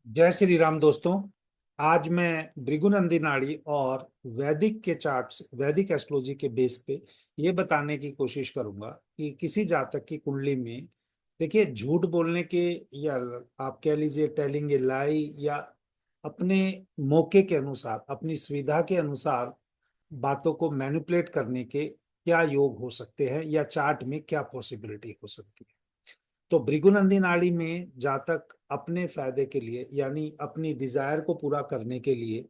जय श्री राम दोस्तों। आज मैं भृगुनंदी नाड़ी और वैदिक के चार्ट्स, वैदिक एस्ट्रोलॉजी के बेस पे ये बताने की कोशिश करूंगा कि किसी जातक की कुंडली में, देखिए, झूठ बोलने के या आप कह लीजिए टेलिंग ए लाई, या अपने मौके के अनुसार, अपनी सुविधा के अनुसार बातों को मैनिपुलेट करने के क्या योग हो सकते हैं, या चार्ट में क्या पॉसिबिलिटी हो सकती है। तो भृगुनंदी नाड़ी में जातक अपने फायदे के लिए, यानी अपनी डिजायर को पूरा करने के लिए,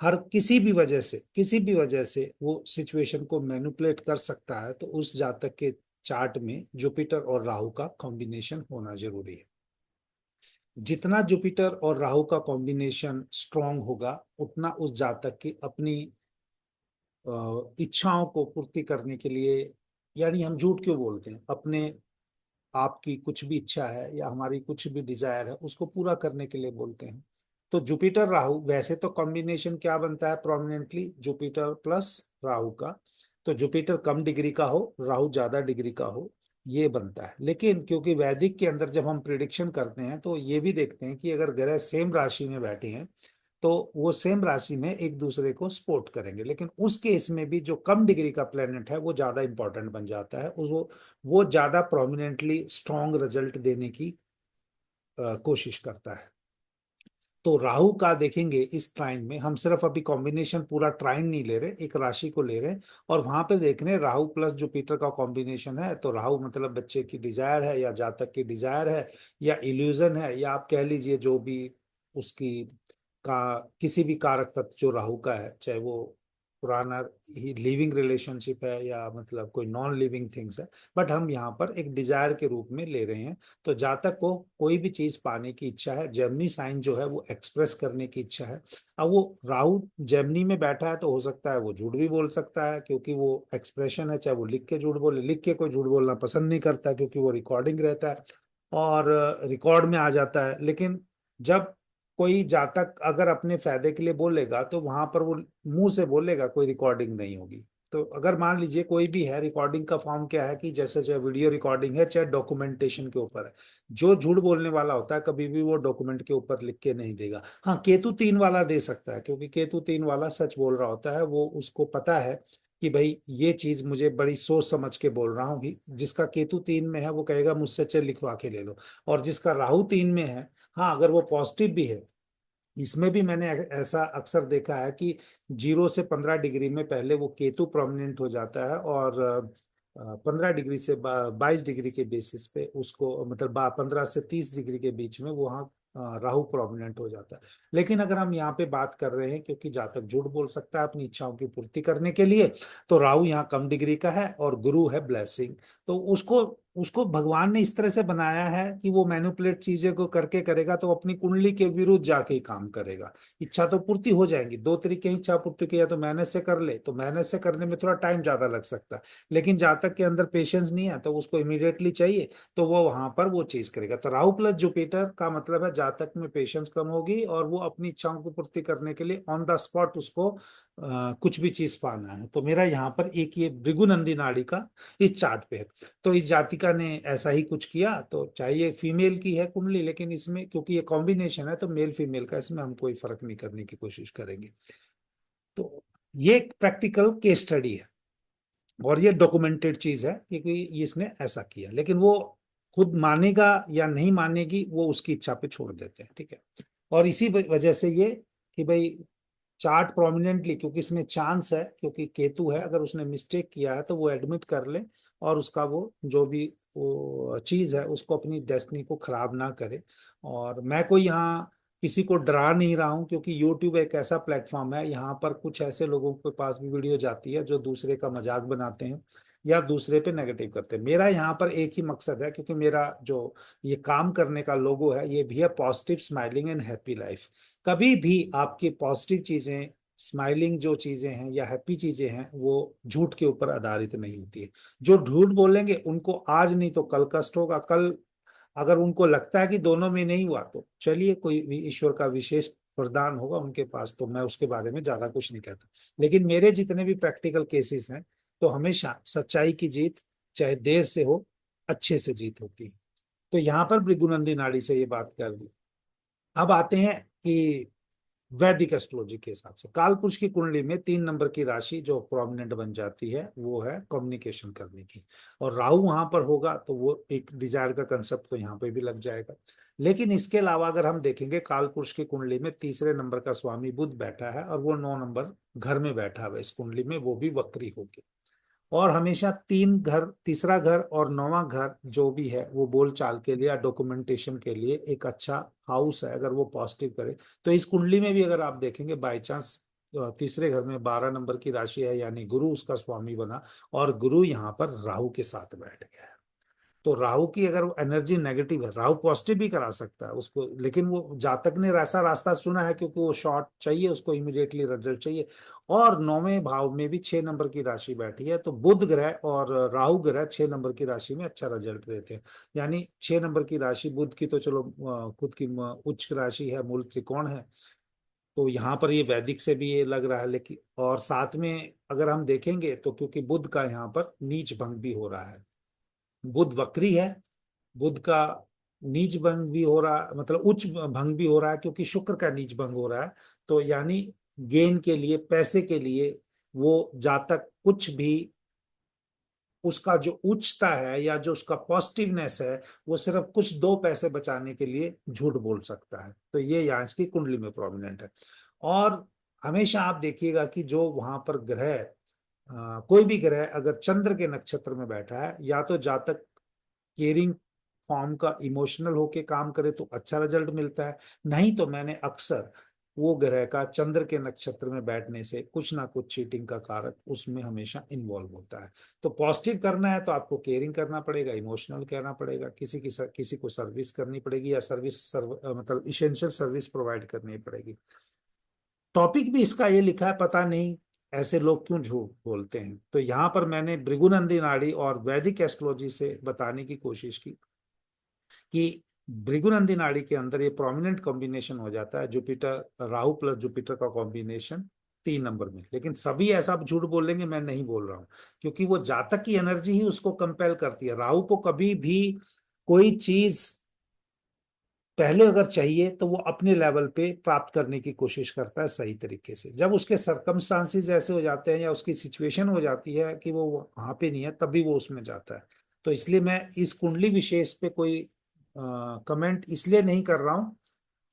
हर किसी भी वजह से वो सिचुएशन को मैनिपुलेट कर सकता है। तो उस जातक के चार्ट में जुपिटर और राहु का कॉम्बिनेशन होना जरूरी है। जितना जुपिटर और राहु का कॉम्बिनेशन स्ट्रांग होगा, उतना उस जातक की अपनी इच्छाओं को पूर्ति करने के लिए, यानी हम झूठ क्यों बोलते हैं, अपने आपकी कुछ भी इच्छा है या हमारी कुछ भी डिजायर है उसको पूरा करने के लिए बोलते हैं। तो जुपिटर राहु, वैसे तो कॉम्बिनेशन क्या बनता है, प्रोमिनेंटली जुपिटर प्लस राहु का। तो जुपिटर कम डिग्री का हो, राहु ज्यादा डिग्री का हो, ये बनता है। लेकिन क्योंकि वैदिक के अंदर जब हम प्रिडिक्शन करते हैं तो ये भी देखते हैं कि अगर ग्रह सेम राशि में बैठे हैं तो वो सेम राशि में एक दूसरे को सपोर्ट करेंगे। लेकिन उस केस में भी जो कम डिग्री का प्लेनेट है वो ज्यादा इंपॉर्टेंट बन जाता है, वो ज्यादा प्रोमिनेंटली स्ट्रांग रिजल्ट देने की कोशिश करता है। तो राहु का देखेंगे इस ट्राइन में, हम सिर्फ अभी कॉम्बिनेशन पूरा ट्राइन नहीं ले रहे, एक राशि को ले रहे हैं और वहां पे देख रहे हैं राहु प्लस जुपिटर का कॉम्बिनेशन है। तो राहु मतलब बच्चे की डिजायर है या जातक की डिजायर है या इल्यूजन है, या आप कह लीजिए जो भी उसकी का किसी भी कारक तत्व जो राहु का है, चाहे वो पुराना ही लिविंग रिलेशनशिप है या मतलब कोई नॉन लिविंग थिंग्स है, बट हम यहाँ पर एक डिजायर के रूप में ले रहे हैं। तो जातक को कोई भी चीज पाने की इच्छा है, जेमिनी साइन जो है वो एक्सप्रेस करने की इच्छा है। अब वो राहु जेमिनी में बैठा है तो हो सकता है वो झूठ भी बोल सकता है, क्योंकि वो एक्सप्रेशन है, चाहे वो लिख के झूठ बोले, लिख के कोई झूठ बोलना पसंद नहीं करता क्योंकि वो रिकॉर्डिंग रहता है और रिकॉर्ड में आ जाता है। लेकिन जब कोई जातक अगर अपने फायदे के लिए बोलेगा तो वहां पर वो मुंह से बोलेगा, कोई रिकॉर्डिंग नहीं होगी। तो अगर मान लीजिए कोई भी है, रिकॉर्डिंग का फॉर्म क्या है कि जैसे चाहे वीडियो रिकॉर्डिंग है चाहे डॉक्यूमेंटेशन के ऊपर है, जो झूठ बोलने वाला होता है कभी भी वो डॉक्यूमेंट के ऊपर लिख के नहीं देगा। हाँ, केतु तीन वाला दे सकता है, क्योंकि केतु तीन वाला सच बोल रहा होता है, वो उसको पता है कि भाई ये चीज मुझे बड़ी सोच समझ के बोल रहा हूँ। जिसका केतु तीन में है वो कहेगा मुझसे चल लिखवा के ले लो। और जिसका राहु तीन में है, हाँ, अगर वो पॉजिटिव भी है, इसमें भी मैंने ऐसा अक्सर देखा है कि 0 से 15 डिग्री में पहले वो केतु प्रोमिनेंट हो जाता है और 15 डिग्री से 22 डिग्री के बेसिस पे उसको, मतलब 15 से 30 डिग्री के बीच में वहाँ राहु प्रोमिनेंट हो जाता है। लेकिन अगर हम यहाँ पे बात कर रहे हैं, क्योंकि जातक झूठ बोल सकता है अपनी इच्छाओं की पूर्ति करने के लिए, तो राहु यहाँ कम डिग्री का है और गुरु है ब्लेसिंग। तो उसको उसको भगवान ने इस तरह से बनाया है कि वो मैनिपुलेट चीजें को करके करेगा तो अपनी कुंडली के विरुद्ध जाके ही काम करेगा। इच्छा तो पूर्ति हो जाएंगी, दो तरीके हैं इच्छा पूर्ति की, या तो मेहनत से कर ले, तो मेहनत से करने में थोड़ा टाइम ज्यादा लग सकता है। लेकिन जातक के अंदर पेशेंस नहीं है तो उसको इमीडिएटली चाहिए, तो वो वहां पर वो चीज करेगा। तो राहु प्लस जुपिटर का मतलब है जातक में पेशेंस कम होगी और वो अपनी इच्छाओं को पूर्ति करने के लिए ऑन द स्पॉट उसको कुछ भी चीज पाना है। तो मेरा यहाँ पर एक ये भृगुनंदी नाड़ी का इस चार्ट पे है। तो इस जातिका ने ऐसा ही कुछ किया, तो चाहे ये फीमेल की है कुंडली, लेकिन इसमें क्योंकि ये कॉम्बिनेशन है तो मेल फीमेल का इसमें हम कोई फर्क नहीं करने की कोशिश करेंगे। तो ये एक प्रैक्टिकल केस स्टडी है और ये डॉक्यूमेंटेड चीज है, क्योंकि इसने ऐसा किया। लेकिन वो खुद मानेगा या नहीं मानेगी वो उसकी इच्छा पे छोड़ देते हैं, ठीक है। और इसी वजह से ये कि भाई चार्ट प्रोमिनेंटली, क्योंकि इसमें चांस है, क्योंकि केतु है, अगर उसने मिस्टेक किया है तो वो एडमिट कर ले और उसका वो जो भी वो चीज है उसको अपनी डेस्टिनी को खराब ना करे। और मैं कोई यहाँ किसी को डरा नहीं रहा हूँ, क्योंकि यूट्यूब एक ऐसा प्लेटफॉर्म है, यहाँ पर कुछ ऐसे लोगों के पास भी वीडियो जाती है जो दूसरे का मजाक बनाते हैं या दूसरे पे नेगेटिव करते हैं। मेरा यहाँ पर एक ही मकसद है, क्योंकि मेरा जो ये काम करने का लोगो है ये भी है positive smiling and happy life. कभी भी आपकी पॉजिटिव चीजें, स्माइलिंग जो चीजें हैं या हैप्पी चीजें हैं, वो झूठ के ऊपर आधारित नहीं होती है। जो झूठ बोलेंगे उनको आज नहीं तो कल कष्ट होगा। कल अगर उनको लगता है कि दोनों में नहीं हुआ तो चलिए, कोई भी ईश्वर का विशेष वरदान होगा उनके पास, तो मैं उसके बारे में ज्यादा कुछ नहीं कहता। लेकिन मेरे जितने भी प्रैक्टिकल केसेस हैं, तो हमेशा सच्चाई की जीत, चाहे देर से हो, अच्छे से जीत होती है। तो यहाँ पर भृगुनंदी नाड़ी से ये बात कर दी। अब आते हैं कि वैदिक एस्ट्रोलॉजी के हिसाब से काल पुरुष की कुंडली में 3 नंबर की राशि जो प्रोमिनेंट बन जाती है वो है कम्युनिकेशन करने की। और राहु वहां पर होगा तो वो एक डिजायर का कंसेप्ट तो यहाँ पे भी लग जाएगा। लेकिन इसके अलावा अगर हम देखेंगे काल पुरुष की कुंडली में तीसरे नंबर का स्वामी बुध बैठा है और वो 9 नंबर घर में बैठा हुआ है इस कुंडली में, वो भी वक्री होके। और हमेशा 3 घर, तीसरा घर और 9वां घर जो भी है वो बोल चाल के लिए या डॉक्यूमेंटेशन के लिए एक अच्छा हाउस है अगर वो पॉजिटिव करे। तो इस कुंडली में भी अगर आप देखेंगे बाय चांस तीसरे घर में 12 नंबर की राशि है यानी गुरु उसका स्वामी बना, और गुरु यहाँ पर राहु के साथ बैठ गया है। तो राहु की अगर एनर्जी नेगेटिव है, राहु पॉजिटिव भी करा सकता है उसको, लेकिन वो जातक ने ऐसा रास्ता चुना है क्योंकि वो शॉर्ट चाहिए उसको, इमीडिएटली रिजल्ट चाहिए। और 9वें भाव में भी 6 नंबर की राशि बैठी है, तो बुध ग्रह और राहु ग्रह 6 नंबर की राशि में अच्छा रिजल्ट देते हैं। यानी 6 नंबर की राशि बुध की तो चलो खुद की उच्च राशि है, मूल त्रिकोण है, तो यहाँ पर ये वैदिक से भी ये लग रहा है। लेकिन और साथ में अगर हम देखेंगे तो क्योंकि बुध का यहाँ पर नीच भंग भी हो रहा है, बुध वक्री है, बुध का नीच भंग भी हो रहा, मतलब उच्च भंग भी हो रहा है क्योंकि शुक्र का नीच भंग हो रहा है। तो यानी गेन के लिए, पैसे के लिए वो जातक कुछ भी, उसका जो उच्चता है या जो उसका पॉजिटिवनेस है वो सिर्फ कुछ 2 पैसे बचाने के लिए झूठ बोल सकता है। तो ये यहाँ इसकी कुंडली में प्रोमिनेंट है। और हमेशा आप देखिएगा कि जो वहां पर ग्रह कोई भी ग्रह अगर चंद्र के नक्षत्र में बैठा है, या तो जातक केयरिंग फॉर्म का इमोशनल होके काम करे तो अच्छा रिजल्ट मिलता है, नहीं तो मैंने अक्सर वो ग्रह का चंद्र के नक्षत्र में बैठने से कुछ ना कुछ चीटिंग का कारक उसमें हमेशा इन्वॉल्व होता है। तो पॉजिटिव करना है तो आपको केयरिंग करना पड़ेगा, इमोशनल करना पड़ेगा, किसी को सर्विस करनी पड़ेगी या मतलब इसेंशियल सर्विस प्रोवाइड करनी पड़ेगी। टॉपिक भी इसका ये लिखा है, पता नहीं ऐसे लोग क्यों झूठ बोलते हैं। तो यहाँ पर मैंने भृगुनंदी नाड़ी और वैदिक एस्ट्रोलॉजी से बताने की कोशिश की कि भृगुनंदी नाड़ी के अंदर ये प्रोमिनेंट कॉम्बिनेशन हो जाता है, जुपिटर राहु प्लस जुपिटर का कॉम्बिनेशन 3 नंबर में। लेकिन सभी ऐसा झूठ बोलेंगे, मैं नहीं बोल रहा हूँ, क्योंकि वो जातक की एनर्जी ही उसको कंपेल करती है। राहु को कभी भी कोई चीज पहले अगर चाहिए तो वो अपने लेवल पे प्राप्त करने की कोशिश करता है सही तरीके से। जब उसके सरकमस्टांसिस ऐसे हो जाते हैं या उसकी सिचुएशन हो जाती है कि वो वहां पे नहीं है, तभी वो उसमें जाता है। तो इसलिए मैं इस कुंडली विशेष पे कोई कमेंट इसलिए नहीं कर रहा हूँ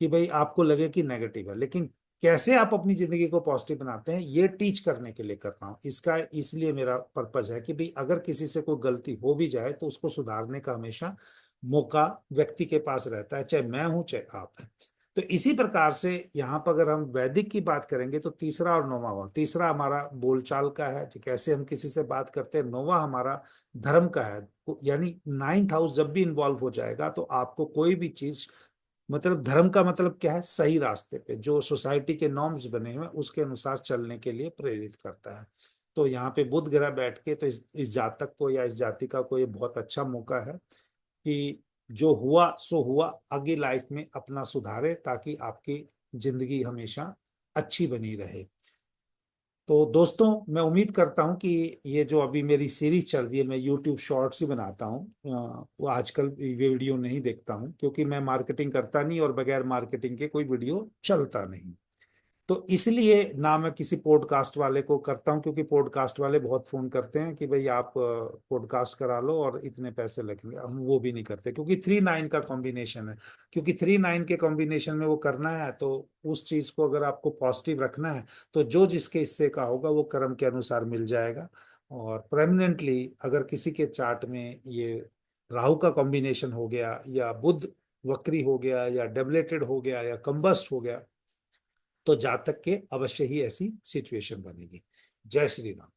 कि भाई आपको लगे कि नेगेटिव है, लेकिन कैसे आप अपनी जिंदगी को पॉजिटिव बनाते हैं ये टीच करने के लिए कर रहा हूँ। इसका इसलिए मेरा पर्पज है कि भाई अगर किसी से कोई गलती हो भी जाए तो उसको सुधारने का हमेशा मौका व्यक्ति के पास रहता है, चाहे मैं हूं चाहे आप हैं। तो इसी प्रकार से यहाँ पर अगर हम वैदिक की बात करेंगे तो तीसरा और 9वां, तीसरा हमारा बोलचाल का है कि कैसे हम किसी से बात करते हैं, 9वां हमारा धर्म का है। यानी 9th हाउस जब भी इन्वॉल्व हो जाएगा तो आपको कोई भी चीज, मतलब धर्म का मतलब क्या है, सही रास्ते पे जो सोसाइटी के नॉर्म्स बने हुए हैं उसके अनुसार चलने के लिए प्रेरित करता है। तो यहाँ पे बुध ग्रह बैठ के तो इस जातक को या इस जाति का को ये बहुत अच्छा मौका है कि जो हुआ सो हुआ, आगे लाइफ में अपना सुधारे ताकि आपकी जिंदगी हमेशा अच्छी बनी रहे। तो दोस्तों मैं उम्मीद करता हूं कि ये जो अभी मेरी सीरीज चल रही है, मैं यूट्यूब शॉर्ट्स ही बनाता हूं, वो आजकल ये वीडियो नहीं देखता हूं क्योंकि मैं मार्केटिंग करता नहीं और बगैर मार्केटिंग के कोई वीडियो चलता नहीं। तो इसलिए ना मैं किसी पॉडकास्ट वाले को करता हूं, क्योंकि पॉडकास्ट वाले बहुत फोन करते हैं कि भाई आप पॉडकास्ट करा लो और इतने पैसे लगेंगे, हम वो भी नहीं करते क्योंकि 3-9 का कॉम्बिनेशन है। क्योंकि 3-9 के कॉम्बिनेशन में वो करना है तो उस चीज को अगर आपको पॉजिटिव रखना है तो जो जिसके हिस्से का होगा वो कर्म के अनुसार मिल जाएगा। और परमानेंटली अगर किसी के चार्ट में ये राहु का कॉम्बिनेशन हो गया या बुध वक्री हो गया या डेबलेटेड हो गया या कंबस्ट हो गया तो जातक के अवश्य ही ऐसी सिचुएशन बनेगी। जय श्री राम।